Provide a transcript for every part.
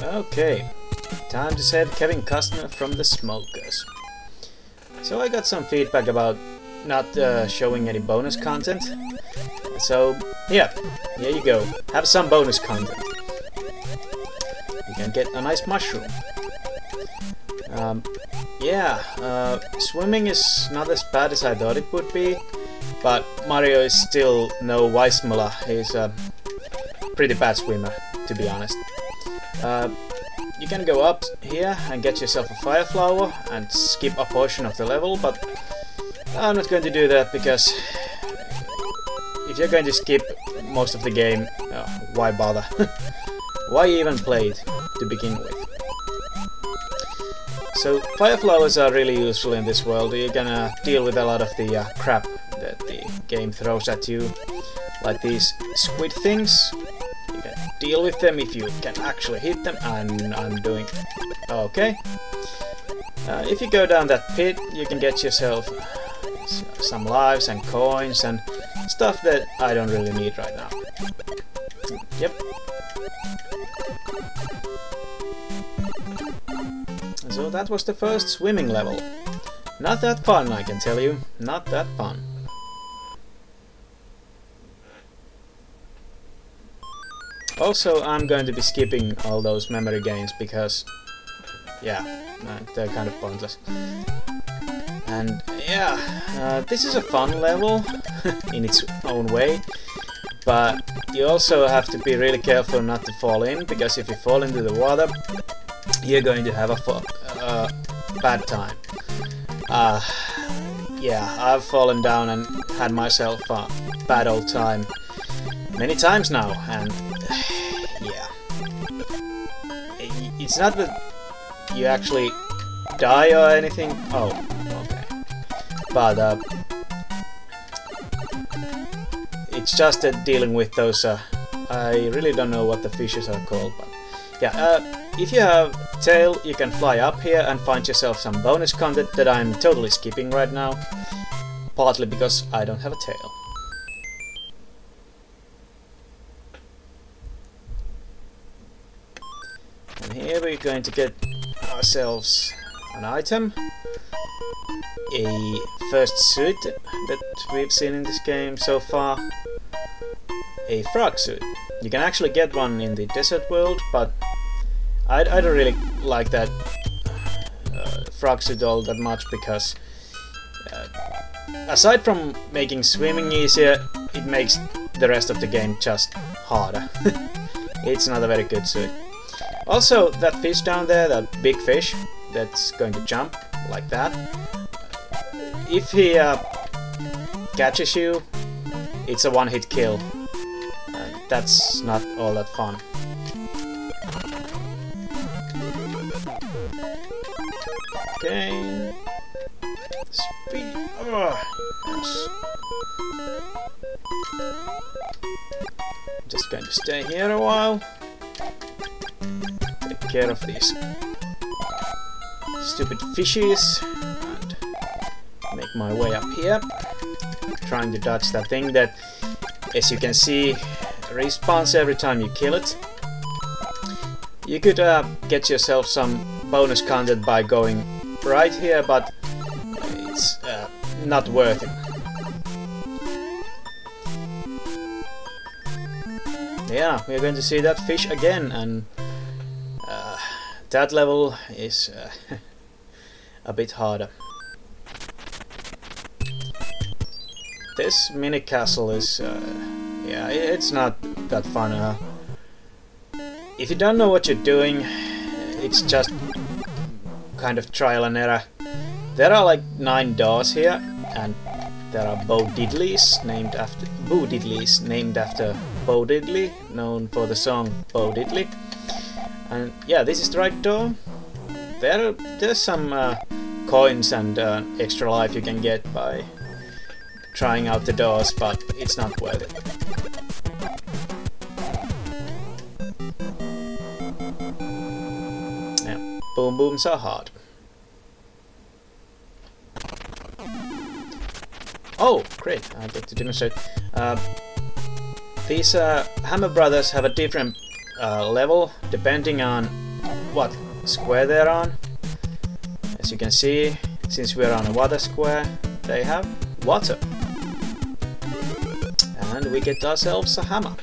Okay, time to save Kevin Costner from the smokers. So I got some feedback about not showing any bonus content. So yeah, here you go. Have some bonus content. You can get a nice mushroom. Swimming is not as bad as I thought it would be, but Mario is still no Weissmuller. He's a pretty bad swimmer, to be honest. You can go up here and get yourself a fire flower and skip a portion of the level, but I'm not going to do that because if you're going to skip most of the game, why bother? Why even play it to begin with? So fire flowers are really useful in this world. You're gonna deal with a lot of the crap that the game throws at you, like these squid things. You can deal with them if you can actually hit them, and I'm doing okay. If you go down that pit, you can get yourself some lives and coins and stuff that I don't really need right now. Yep. So that was the first swimming level. Not that fun, I can tell you. Not that fun. Also, I'm going to be skipping all those memory games because, yeah, they're kind of pointless. And yeah, this is a fun level in its own way, but you also have to be really careful not to fall in, because if you fall into the water, you're going to have a bad time. Yeah, I've fallen down and had myself a bad old time many times now, and yeah, it's not that you actually die or anything. Oh, okay, but it's just dealing with those. I really don't know what the fishes are called, but yeah. If you have tail, you can fly up here and find yourself some bonus content that I'm totally skipping right now, partly because I don't have a tail. And here we're going to get ourselves an item, a first suit that we've seen in this game so far, a frog suit. You can actually get one in the desert world, but I don't really like that frog suit all that much, because aside from making swimming easier, it makes the rest of the game just harder. It's not a very good suit. Also, that fish down there, that big fish that's going to jump like that, if he catches you, it's a one-hit kill. That's not all that fun. Okay. Speed. Oh, yes. Just going to stay here a while. Take care of these stupid fishies and make my way up here. Trying to dodge that thing that, as you can see, respawns every time you kill it. You could get yourself some bonus content by going right here, but it's not worth it. Yeah, we're going to see that fish again, and that level is a bit harder. This mini castle is, yeah, it's not that fun. If you don't know what you're doing, it's just kind of trial and error. There are like 9 doors here, and there are Bo Diddleys named after Bo Diddley, known for the song Bo Diddley. And yeah, this is the right door. There's some coins and extra life you can get by trying out the doors, but it's not worth it. Yeah, boom booms are hard. Oh, great! I get to demonstrate. These Hammer Brothers have a different level depending on what square they're on. As you can see, since we're on a water square, they have water. And we get ourselves a hammer.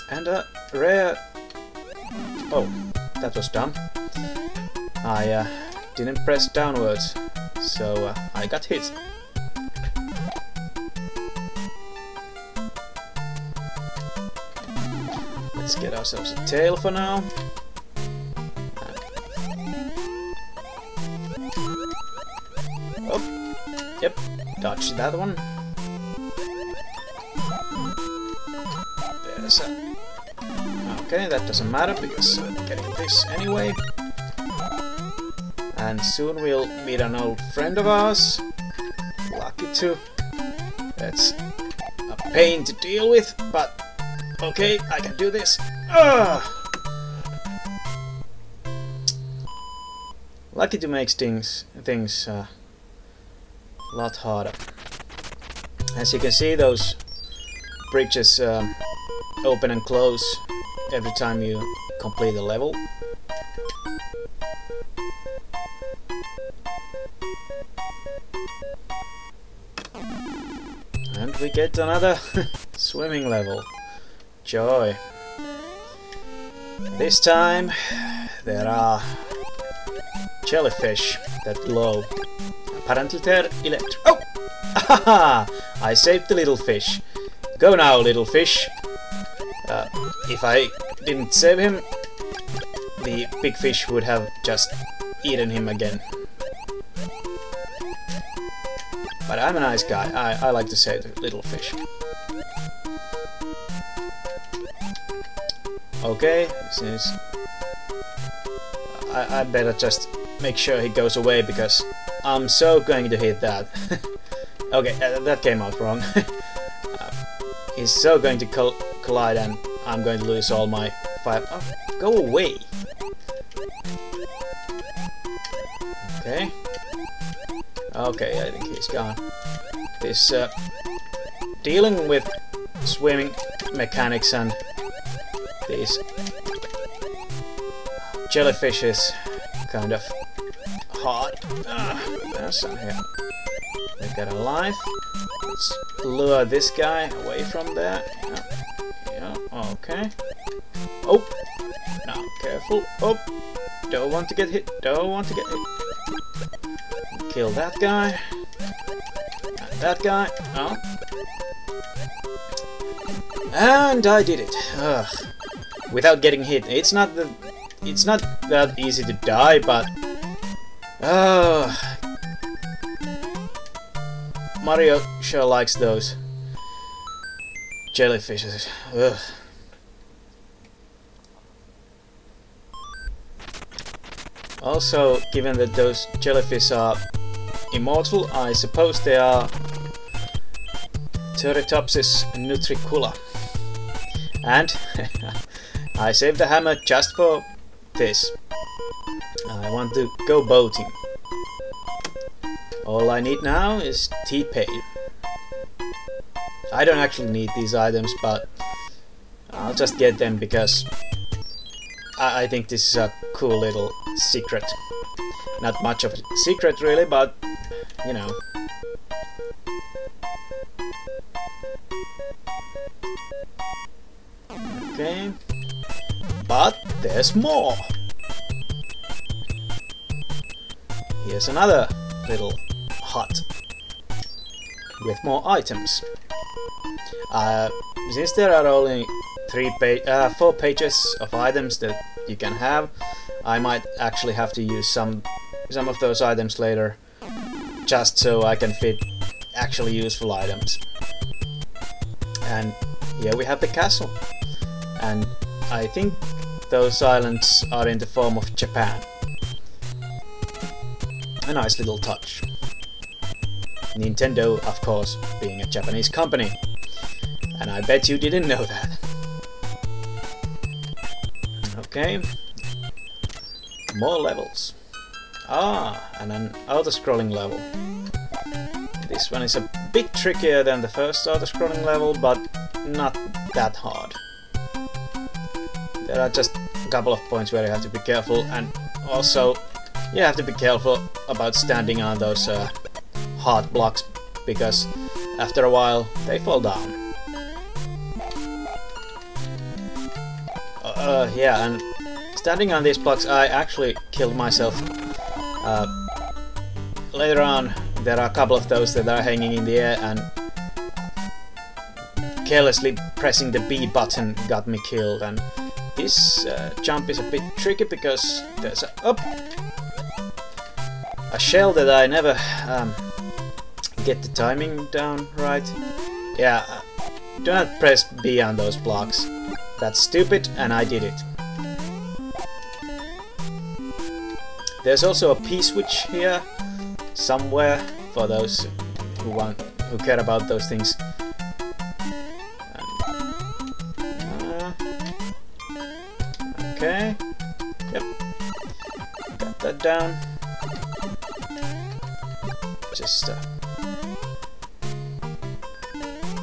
And a rare... Oh, that was dumb. I didn't press downwards, so I got hit. Let's get ourselves a tail for now. Oh, yep, dodge that one. There's a... Okay, that doesn't matter because I'm getting this anyway. And soon we'll meet an old friend of ours. Lucky too. That's a pain to deal with, but okay, I can do this. Lucky to make things a lot harder. As you can see, those bridges open and close every time you complete the level. And we get another swimming level. Joy. This time there are jellyfish that glow. Apparently they're electric. Oh! Haha! I saved the little fish. Go now, little fish. If I didn't save him, the big fish would have just eaten him again. But I'm a nice guy. I like to save the little fish. Okay, since I better just make sure he goes away because I'm so going to hit that. Okay, that came out wrong. He's so going to collide and I'm going to lose all my fire. Oh, go away! Okay. Okay, I think he's gone. This dealing with swimming mechanics and these jellyfish is kind of hard. There's some here. They got a life. Let's lure this guy away from there. Yeah, okay. Oh! Now, careful. Oh! Don't want to get hit. Don't want to get hit. Kill that guy. And that guy. Oh. And I did it. Ugh. Without getting hit. It's not that easy to die, but Mario sure likes those jellyfishes. Ugh. Also, given that those jellyfish are immortal, I suppose they are Turritopsis nutricula. And I saved the hammer just for this. I want to go boating. All I need now is T-Pain. I don't actually need these items, but I'll just get them because I think this is a cool little secret. Not much of a secret really, but you know. Okay. But there's more! Here's another little hut with more items. Since there are only 4 pages of items that you can have, I might actually have to use some of those items later, just so I can fit actually useful items. And here we have the castle, and I think those islands are in the form of Japan. A nice little touch. Nintendo, of course, being a Japanese company. And I bet you didn't know that. Okay. More levels. Ah, and an auto-scrolling level. This one is a bit trickier than the first auto-scrolling level, but not that hard. There are just a couple of points where you have to be careful, and also you have to be careful about standing on those hard blocks, because after a while they fall down. Yeah, and standing on these blocks I actually killed myself. Later on there are a couple of those that are hanging in the air, and carelessly pressing the B button got me killed. And this jump is a bit tricky because there's a shell that I never get the timing down right. Yeah, do not press B on those blocks. That's stupid, and I did it. There's also a P-switch here somewhere for those who care about those things. Okay. Yep. Got that down. Just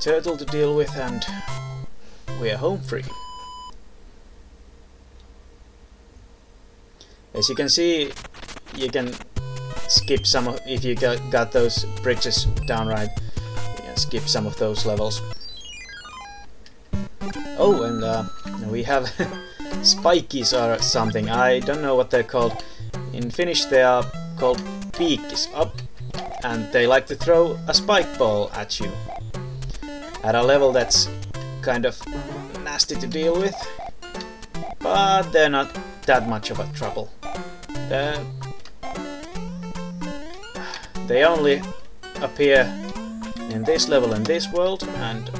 turtle to deal with, and we are home free. As you can see, you can skip some of, if you got those bridges down right, you can skip some of those levels. Oh, and we have spikies or something. I don't know what they're called. In Finnish they are called piikkis, and they like to throw a spike ball at you at a level that's kind of nasty to deal with, but they're not that much of a trouble. They only appear in this level and this world, and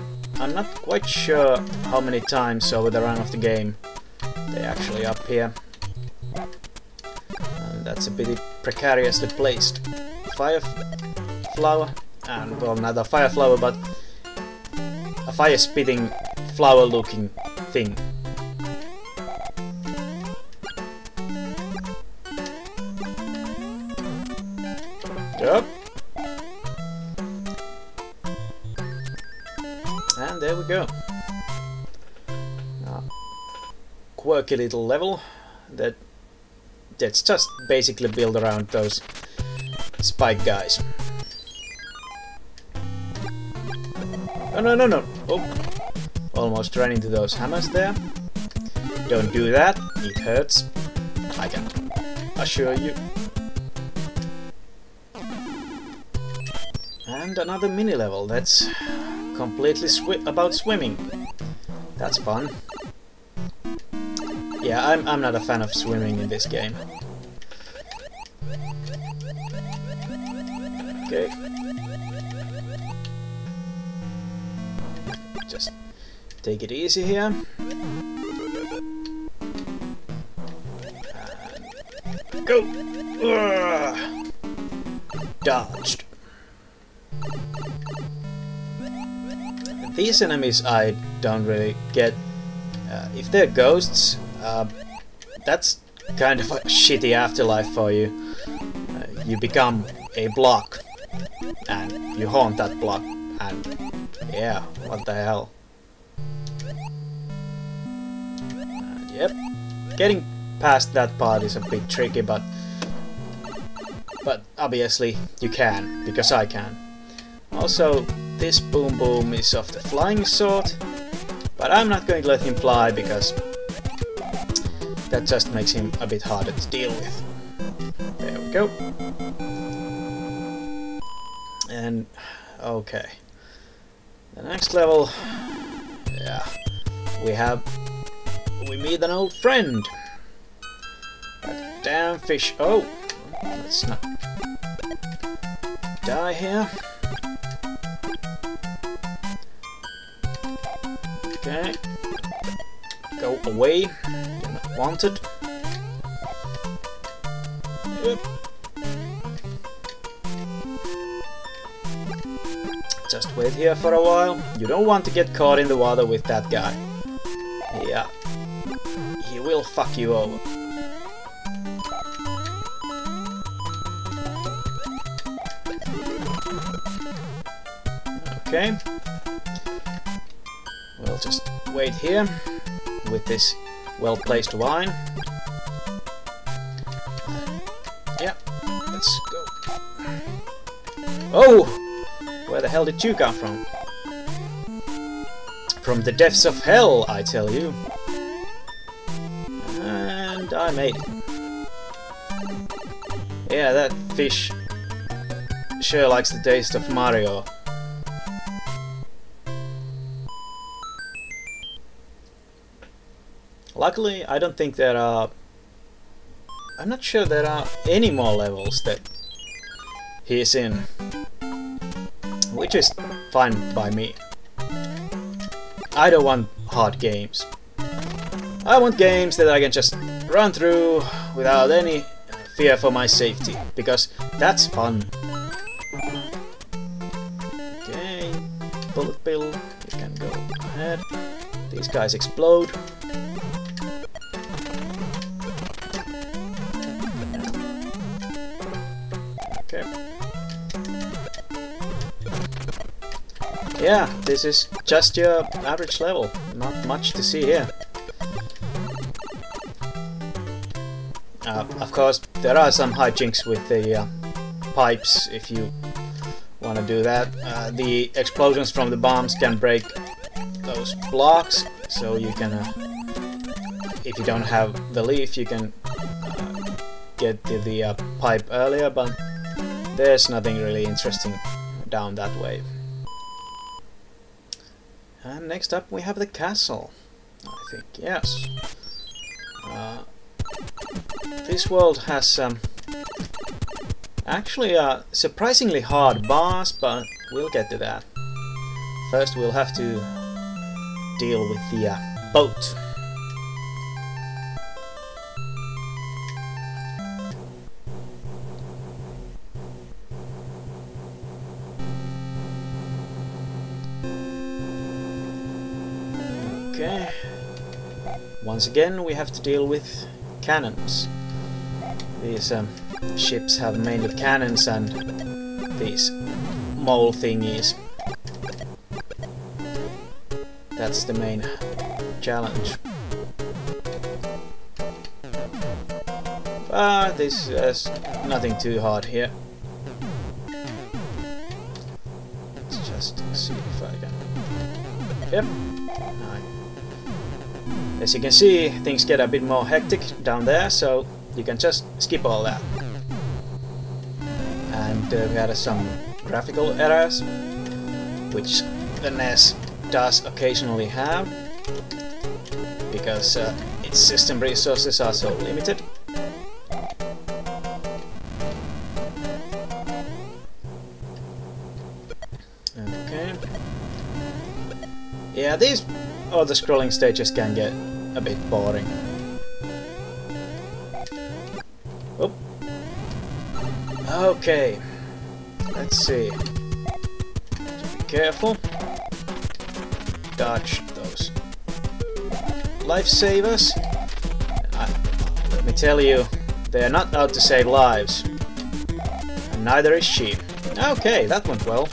I'm not quite sure how many times over the run of the game they actually appear. And that's a bit precariously placed. Fire flower, and well, not a fire flower, but a fire-spitting flower-looking thing. Yep. And there we go. Quirky little level that's just basically built around those spike guys. Oh, no. Oh, almost ran into those hammers there. Don't do that, it hurts. I can assure you. And another mini level that's completely about swimming. That's fun. Yeah, I'm not a fan of swimming in this game. Okay. Just take it easy here. And go! Dodged. These enemies I don't really get. If they're ghosts, that's kind of a shitty afterlife for you. You become a block, and you haunt that block, and yeah, what the hell. Yep, getting past that part is a bit tricky, but obviously you can, because I can. Also, this Boom Boom is of the flying sort, but I'm not going to let him fly because that just makes him a bit harder to deal with. There we go. And okay, the next level, yeah, we meet an old friend. That damn fish. Oh, let's not die here. Okay, go away. You're not wanted. Yep. Just wait here for a while. You don't want to get caught in the water with that guy. Yeah, he will fuck you over. Okay. We'll just wait here with this well-placed wine. Yeah, let's go. Oh! Where the hell did you come from? From the depths of hell, I tell you. And I made it. Yeah, that fish sure likes the taste of Mario. Luckily, I don't think there are... I'm not sure there are any more levels that he's in. Which is fine by me. I don't want hard games. I want games that I can just run through without any fear for my safety, because that's fun. Okay, bullet bill, you can go ahead. These guys explode. Okay. Yeah, this is just your average level, not much to see here. Of course, there are some hijinks with the pipes if you want to do that. The explosions from the bombs can break those blocks, so you can, if you don't have the leaf, you can get to the pipe earlier, but there's nothing really interesting down that way. And next up we have the castle, I think, yes. This world has actually a surprisingly hard boss, but we'll get to that. First we'll have to deal with the boat. Okay. Once again we have to deal with cannons. These ships have mainly cannons and these mole thingies. That's the main challenge. But this is nothing too hard here. Let's just see if I can... Yep. As you can see, things get a bit more hectic down there, so you can just skip all that. And we had some graphical errors, which the NES does occasionally have, because its system resources are so limited. Okay. Yeah, these other scrolling stages can get a bit boring. Oh. Okay. Let's see. Just be careful. Dodge those lifesavers. Let me tell you, they are not out to save lives. And neither is she. Okay, that went well.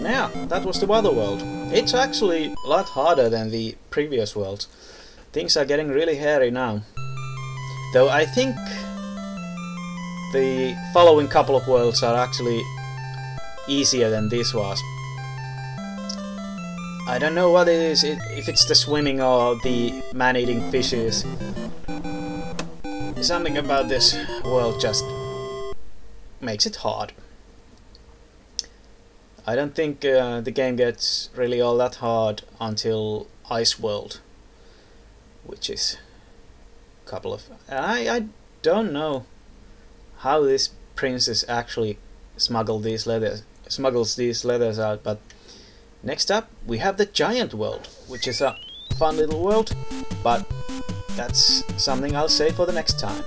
Now, that was the other world. It's actually a lot harder than the previous worlds. Things are getting really hairy now. Though I think the following couple of worlds are actually easier than this was. I don't know what it is, if it's the swimming or the man-eating fishes. Something about this world just makes it hard. I don't think the game gets really all that hard until Ice World, which is a couple of... I don't know how this princess actually smuggles these leathers out, but next up we have the Giant World, which is a fun little world, but that's something I'll save for the next time.